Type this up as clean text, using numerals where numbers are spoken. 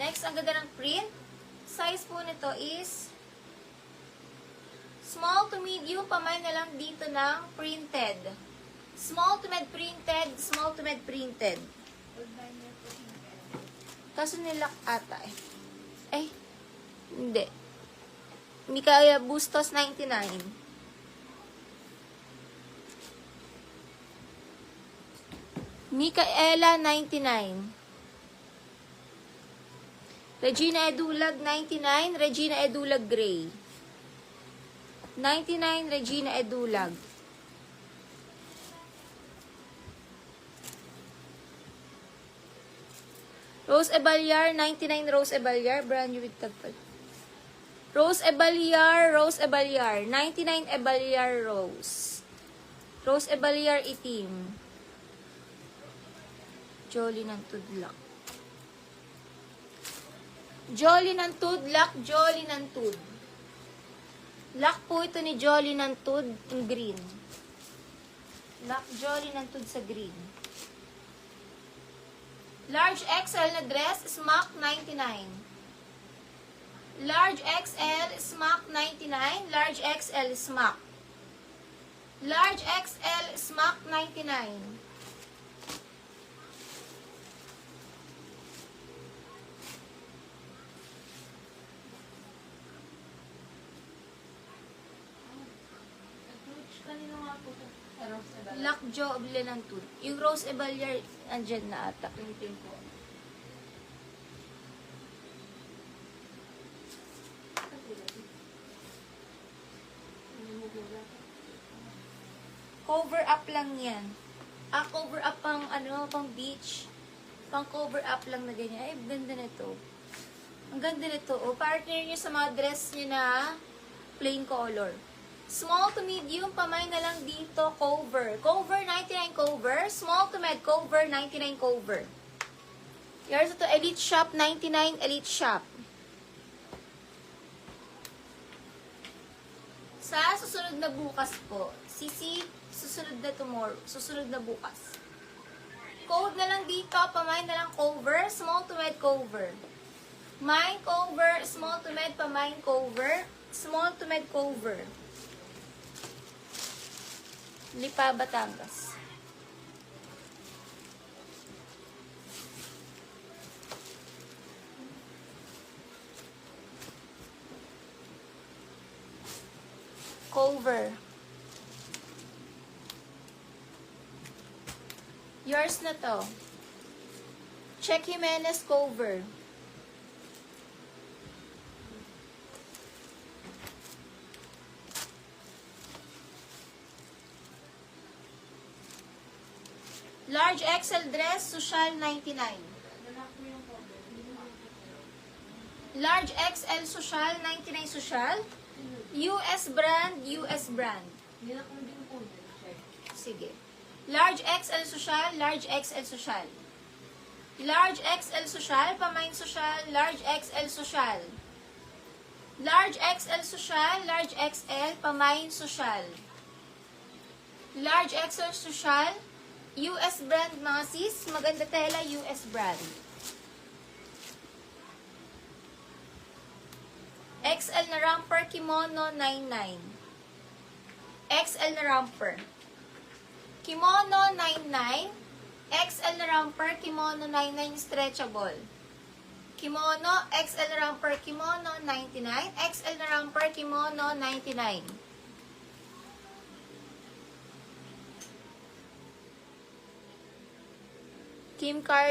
Next, ang ganda ng print. Size po nito is small to medium, pamay na lang dito ng printed. Small to med printed, small to med printed. Kaso nilak ata eh. Eh, hindi. Mikaya Bustos 99. Micaela 99. Regina Edulag 99, Regina Edulag Gray. 99 Regina Edulag. Rose Ebalyar 99 Rose Ebalyar, brand new with tagpal. Rose Ebalyar 99 Ebalyar Rose. Rose Ebalyar itim. Jolly ng tudlak. Jolly ng tudlak, Jolly ng tud. Lock po ito ni Jolly ng tud in green. Lock Jolly ng tud sa green. Large XL na dress, smock 99. Large XL, smock 99. Large XL, smock. Large XL, smock 99. Lockjaw obli ng tud. Yung Rose Ebalyar, andyan na ata. Printing ko. Cover up lang yan. Cover up pang ano, pang beach. Pang cover up lang na ganyan. Ay, ganda nito. Ang ganda nito. O, partner nyo sa mga dress nyo na plain color. Small to medium, pamay na lang dito, cover. Cover, 99 cover. Small to med, cover, 99 cover. Here's ito, Elite Shop, 99 Elite Shop. Sa susunod na bukas po, susunod na tomorrow, susunod na bukas. Code na lang dito, pamay na lang cover, small to med cover. Mine cover, small to med, pamay cover, small to med cover. Lipa, Batangas. Cover. Yours na to. Check Jimenez cover. Large XL dress, social 99. Large XL social, 99 social. US brand, US brand. Sige. Large XL social, large XL social. Large XL social, pamain social, large XL social. Large XL social, large XL, pamain social. Large XL social, US brand mga sis, maganda tela, US brand. XL na romper, kimono 99. XL na romper. Kimono 99. XL na romper, kimono 99 stretchable. Kimono, XL na romper, kimono 99. XL na romper, kimono 99. Kim Car